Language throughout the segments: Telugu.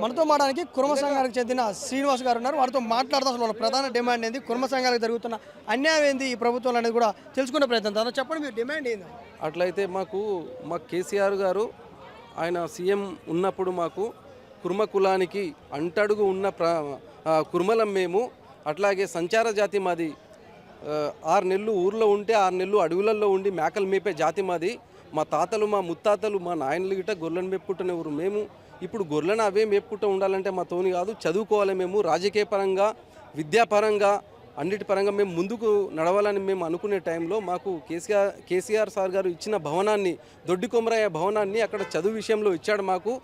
మనతో మాట్లాడడానికి కుర్మ సంఘానికి చెందిన శ్రీనివాస్ గారు ఉన్నారు. వారితో మాట్లాడదాం. అసలు వాళ్ళ ప్రధాన డిమాండ్ ఏంది, కుర్మ సంఘాలకు జరుగుతున్న అన్యాయం ఏంది ఈ ప్రభుత్వం అనేది కూడా తెలుసుకునే ప్రయత్నం చేద్దాం. చెప్పండి, మీరు డిమాండ్ ఏంది? అట్లయితే మా కేసీఆర్ గారు ఆయన సీఎం ఉన్నప్పుడు మాకు కుర్మ కులానికి అంటడుగు ఉన్న కుర్మలం మేము. అట్లాగే సంచార జాతి మాది. 6 నెలలు ఊర్లో ఉంటే 6 నెలలు అడవులలో ఉండి మేకలు మేపే జాతి మాది. మా తాతలు, మా ముత్తాతలు, మా నాయనలు గిట్ట గొర్రెలను మేపుకుంటున్న ఊరు మేము. ఇప్పుడు గొర్రెలను అవే మేపుకుంటూ ఉండాలంటే మా తోని కాదు, చదువుకోవాలి మేము. రాజకీయ పరంగా, విద్యాపరంగా, అన్నిటి పరంగా మేము ముందుకు నడవాలని మేము అనుకునే టైంలో మాకు కేసీఆర్ సార్ గారు ఇచ్చిన భవనాన్ని, దొడ్డి కొమరయ్య భవనాన్ని అక్కడ చదువు విషయంలో ఇచ్చాడు మాకు.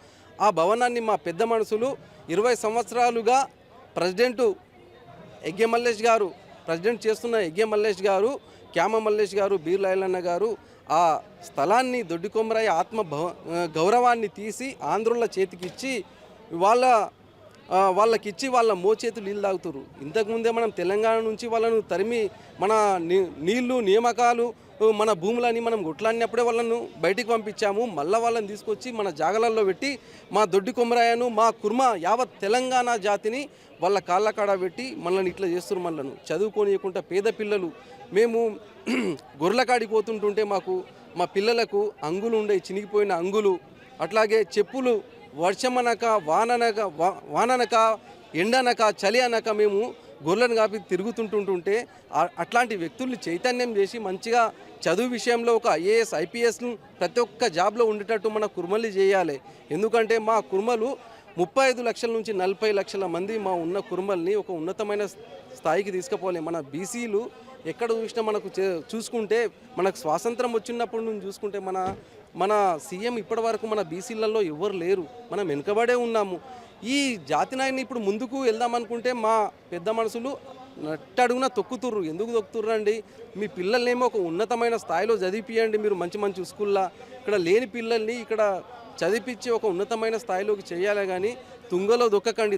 ఆ భవనాన్ని మా పెద్ద మనుషులు 20 సంవత్సరాలుగా ప్రెసిడెంట్ ఎగ్గే మల్లేష్ గారు, ప్రెసిడెంట్ చేస్తున్న ఎగ్గే మల్లేష్ గారు, క్యామ మల్లేష్ గారు, బీర్లాయలన్న గారు ఆ స్థలాన్ని, దొడ్డి కొమరయ్య గౌరవాన్ని తీసి ఆంధ్రుల చేతికిచ్చి వాళ్ళకిచ్చి వాళ్ళ మోచేతులు నీళ్ళు తాగుతారు. ఇంతకుముందే మనం తెలంగాణ నుంచి వాళ్ళను తరిమి మన నీళ్లు, నియామకాలు, మన భూములని మనం కొట్లాడినప్పుడే వాళ్ళను బయటికి పంపించాము. మళ్ళీ వాళ్ళని తీసుకొచ్చి మన జాగలలో పెట్టి మా దొడ్డి కొమరయ్యను, మా కుర్మ యావత్ తెలంగాణ జాతిని వాళ్ళ కాళ్ళ కాడ పెట్టి మనల్ని ఇట్లా చేస్తారు. మనలను చదువుకోనియకుండా పేద పిల్లలు మేము గొర్రెల కాడికి పోతుంటుంటే మా పిల్లలకు అంగులు ఉండే, చినిగిపోయిన అంగులు, అట్లాగే చెప్పులు వర్షమనక వాననక ఎండనక చలి అనక మేము గొర్రెలను కాపి తిరుగుతుంటుంటే అట్లాంటి వ్యక్తుల్ని చైతన్యం చేసి మంచిగా చదువు విషయంలో ఒక IAS, IPSను ప్రతి ఒక్క జాబ్లో ఉండేటట్టు మన కుర్మల్ని చేయాలి. ఎందుకంటే మా కుర్మలు 35 లక్షల నుంచి 40 లక్షల మంది మా ఉన్న కుర్మల్ని ఒక ఉన్నతమైన స్థాయికి తీసుకుపోవాలి. మన బీసీలు ఎక్కడ చూసినా మనకు చూసుకుంటే, మనకు స్వాతంత్రం వచ్చినప్పుడు నుంచి చూసుకుంటే మన సీఎం ఇప్పటి వరకు మన బీసీలలో ఎవరు లేరు. మనం వెనుకబడే ఉన్నాము. ఈ జాతి నాయన్ని ఇప్పుడు ముందుకు వెళ్దామనుకుంటే మా పెద్ద మనుషులు నట్టడుగున తొక్కుతుర్రు. ఎందుకు తొక్కుతుర్రండి? మీ పిల్లల్నేమో ఒక ఉన్నతమైన స్థాయిలో చదివిపియండి. మీరు మంచి మంచి స్కూల్లో ఇక్కడ లేని పిల్లల్ని ఇక్కడ చదివిపించి ఒక ఉన్నతమైన స్థాయిలోకి చేయాలి. కానీ తుంగలో దొక్కకండి.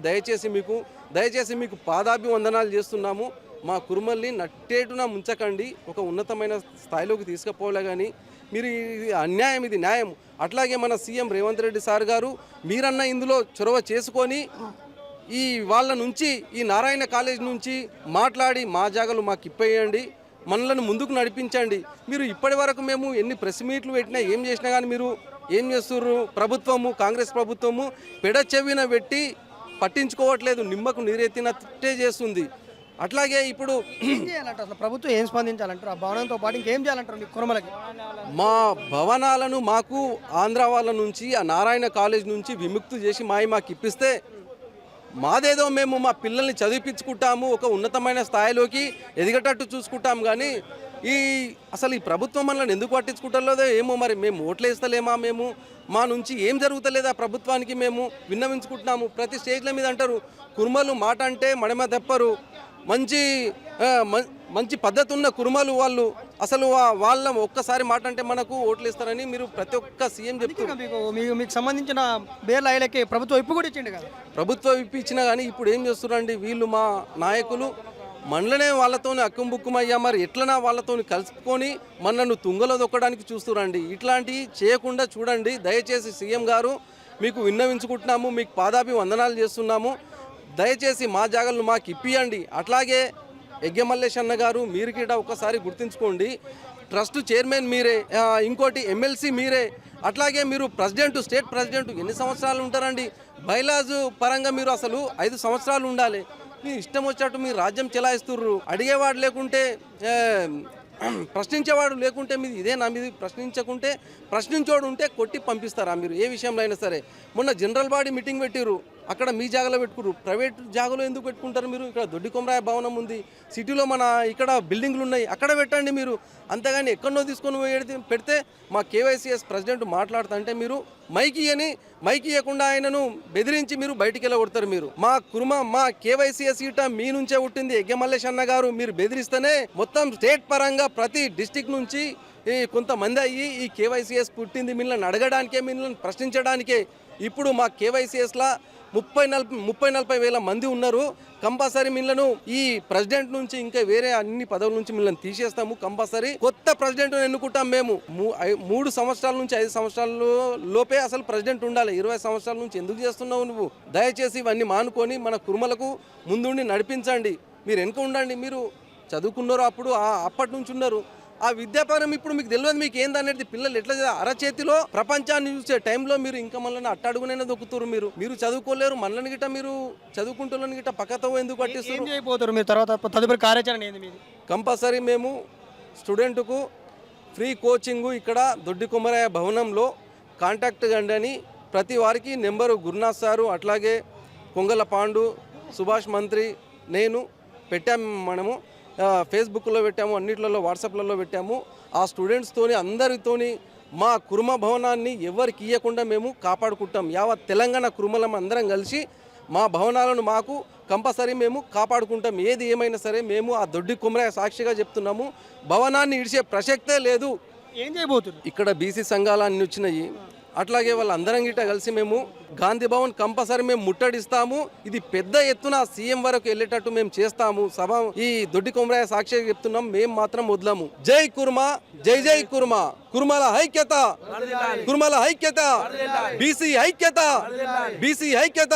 దయచేసి మీకు పాదాభివందనాలు చేస్తున్నాము. మా కుర్మల్ని నట్టేటున ముంచకండి. ఒక ఉన్నతమైన స్థాయిలోకి తీసుకుపోలే. కానీ మీరు ఇది అన్యాయం, ఇది న్యాయం. అట్లాగే మన సీఎం రేవంత్ రెడ్డి సార్ గారు మీరన్నా ఇందులో చొరవ చేసుకొని ఈ వాళ్ళ నుంచి, ఈ నారాయణ కాలేజ్ నుంచి మాట్లాడి మా జాగాలు మాకు ఇప్పేయండి, మనలను ముందుకు నడిపించండి. మీరు ఇప్పటి వరకు మేము ఎన్ని ప్రెస్ మీట్లు పెట్టినా ఏం చేసినా కానీ మీరు ఏం చేస్తుర్రు? కాంగ్రెస్ ప్రభుత్వము పెడ చెవిన పెట్టి పట్టించుకోవట్లేదు. నిమ్మకు నీరెత్తినట్టే చేస్తుంది. అట్లాగే ఇప్పుడు ఏం చేయాలంటారు? అసలు ప్రభుత్వం ఏం స్పందించాలంటారు? ఆ భవనంతో పాటు ఇంకేం చేయాలంటారు మీ కుర్మలకి? మా భవనాలను మాకు ఆంధ్ర వాళ్ళ నుంచి, ఆ నారాయణ కాలేజ్ నుంచి విముక్తి చేసి మాకు ఇప్పిస్తే మాదేదో మేము మా పిల్లల్ని చదివిపించుకుంటాము, ఒక ఉన్నతమైన స్థాయిలోకి ఎదిగేటట్టు చూసుకుంటాము. కానీ అసలు ఈ ప్రభుత్వం మనల్ని ఎందుకు పట్టించుకుంటలేదో ఏమో. మరి మేము ఓట్లు వేస్తలేమా? మా నుంచి ఏం జరుగుతలేదా ప్రభుత్వానికి? మేము విన్నవించుకుంటున్నాము. ప్రతి స్టేజ్ల మీద అంటారు కుర్మలు మాట అంటే మడమ తెప్పరు. మంచి పద్ధతి ఉన్న కుర్మలు వాళ్ళు. అసలు వాళ్ళ ఒక్కసారి మాట అంటే మనకు ఓట్లు ఇస్తారని మీరు ప్రతి ఒక్క సీఎం చెప్తున్నారు. మీకు సంబంధించిన బేర్ల ఐలకి ప్రభుత్వం ఇప్పు కూడా ఇచ్చింది కదా? ప్రభుత్వం ఇప్పు ఇచ్చినా కానీ ఇప్పుడు ఏం చేస్తున్నారండి వీళ్ళు, మా నాయకులు మనలనే వాళ్ళతో అక్కుబుక్కుమయ్యా, మరి ఎట్లనా వాళ్ళతో కలుపుకొని మనను తుంగలో దొక్కడానికి చూస్తురండి. ఇట్లాంటివి చేయకుండా చూడండి. దయచేసి సీఎం గారు మీకు విన్నవించుకుంటున్నాము, మీకు పాదాభివందనాలు చేస్తున్నాము. దయచేసి మా జాగాలను మాకు ఇప్పియండి. అట్లాగే ఎగ్గే మల్లేష్ అన్న గారు, మీరు కూడా ఒకసారి గుర్తుంచుకోండి, ట్రస్ట్ చైర్మన్ మీరే, ఇంకోటి ఎమ్మెల్సీ మీరే, అట్లాగే మీరు స్టేట్ ప్రెసిడెంట్ ఎన్ని సంవత్సరాలు ఉంటారండి? బైలాజ్ పరంగా మీరు అసలు 5 సంవత్సరాలు ఉండాలి. మీ ఇష్టం వచ్చేట్టు మీరు రాజ్యం చెలాయిస్తుర్రు. అడిగేవాడు లేకుంటే, ప్రశ్నించేవాడు లేకుంటే మీది ఇదేనా? మీది ప్రశ్నించోడు ఉంటే కొట్టి పంపిస్తారా మీరు ఏ విషయంలో అయినా సరే? మొన్న జనరల్ బాడీ మీటింగ్ పెట్టిర్రు, అక్కడ మీ జాగాలో పెట్టుకురు. ప్రైవేట్ జాగాలో ఎందుకు పెట్టుకుంటారు మీరు? ఇక్కడ దొడ్డి కొమరాయ భవనం ఉంది, సిటీలో మన ఇక్కడ బిల్డింగ్లు ఉన్నాయి, అక్కడ పెట్టండి మీరు. అంతేగాని ఎక్కడో తీసుకొని పెడితే మా KYCS ప్రెసిడెంట్ మాట్లాడుతుంటే మీరు మైక్ ఇవ్వకుండా ఆయనను బెదిరించి మీరు బయటికి వెళ్ళగొడతారు. మీరు మా KYCS ఈట మీ నుంచే పుట్టింది. ఎగ్గే మల్లేష్ అన్న గారు, మీరు బెదిరిస్తేనే మొత్తం స్టేట్ పరంగా ప్రతి డిస్టిక్ నుంచి కొంతమంది అయ్యి ఈ KYCS పుట్టింది మిమ్మల్ని అడగడానికే, మిమ్మల్ని ప్రశ్నించడానికే. ఇప్పుడు మా KYCSలా 30-40 వేల మంది ఉన్నారు. కంపల్సరీ మిమ్మల్ని ఈ ప్రెసిడెంట్ నుంచి ఇంకా వేరే అన్ని పదవుల నుంచి మిమ్మల్ని తీసేస్తాము. కంపల్సరీ కొత్త ప్రెసిడెంట్ ఎన్నుకుంటాం మేము. 3 సంవత్సరాల నుంచి 5 సంవత్సరాల లోపే అసలు ప్రెసిడెంట్ ఉండాలి. 20 సంవత్సరాల నుంచి ఎందుకు చేస్తున్నావు నువ్వు? దయచేసి ఇవన్నీ మానుకొని మన కుర్మలకు ముందుండి నడిపించండి. మీరు వెనుక ఉండండి. మీరు చదువుకున్నారు అప్పుడు, అప్పటి నుంచి ఉన్నారు. ఆ విద్యాపరం ఇప్పుడు మీకు తెలియదు మీకు ఏందనేది. పిల్లలు ఎట్లా అరచేతిలో ప్రపంచాన్ని చూసే టైంలో మీరు ఇంకా మళ్ళీ అట్టడుగునైనా దొక్కుతారు. మీరు చదువుకోలేరు. మళ్ళీ గిట్ట మీరు చదువుకుంటున్న గిట్ట పక్కతో ఎందుకు పట్టిస్తారు? ఏం చేయబోతారు మీరు తర్వాత? తదుపరి కార్యాచరణ ఏంది మీది? కంపల్సరీ మేము స్టూడెంట్కు ఫ్రీ కోచింగు ఇక్కడ దొడ్డి కొమరయ్య భవనంలో కాంటాక్ట్ కండి అని ప్రతి వారికి నెంబరు గురునాథ్ సారు, అట్లాగే కొంగల పాండు, సుభాష్ మంత్రి, నేను పెట్టాము. మనము ఫేస్బుక్లో పెట్టాము, అన్నిట్లలో వాట్సాప్లలో పెట్టాము. ఆ స్టూడెంట్స్తోని అందరితోని మా కుర్మ భవనాన్ని ఎవరికి ఇవ్వకుండా మేము కాపాడుకుంటాం. యావత్ తెలంగాణ కుర్మలం అందరం కలిసి మా భవనాలను మాకు కంపల్సరీ మేము కాపాడుకుంటాం. ఏది ఏమైనా సరే మేము ఆ దొడ్డి కొమరయ్య సాక్షిగా చెప్తున్నాము. భవనాన్ని ఇడిచే ప్రసక్తే లేదు. ఏం చేయబోతున్నారు? ఇక్కడ బీసీ సంఘాలు అన్ని వచ్చినాయి. అట్లాగే వాళ్ళందరం గిట్ట కలిసి మేము గాంధీ భవన్ కంపల్సరీ మేము ముట్టడిస్తాము. ఇది పెద్ద ఎత్తున సీఎం వరకు వెళ్ళేటట్టు మేము చేస్తాము. సభ ఈ దొడ్డి కొమరయ్య సాక్షిగా చెప్తున్నాం. మేము మాత్రం వదలము. జై కుర్మా, జై జై కుర్మా, కుర్మల ఐక్యత, కుర్మల ఐక్యత, బీసీ ఐక్యత, బీసీ ఐక్యత,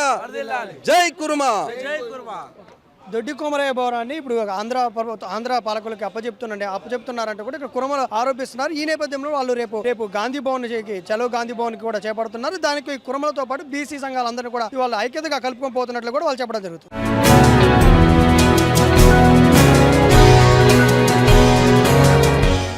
జై కుర్మా. దొడ్డి కొమరయ్య భవనాన్ని ఇప్పుడు ఆంధ్ర పాలకులకి అప్పచెప్తున్నారంటే కూడా ఇక్కడ కుర్మలు ఆరోపిస్తున్నారు. ఈ నేపథ్యంలో వాళ్ళు రేపు గాంధీ భవన్ చలో గాంధీ భవన్ కూడా చేపడుతున్నారు. దానికి కుర్మలతో పాటు బీసీ సంఘాలందరినీ కూడా వాళ్ళు ఐక్యతగా కలుపుకొని పోతున్నట్లు కూడా వాళ్ళు చెప్పడం జరుగుతుంది.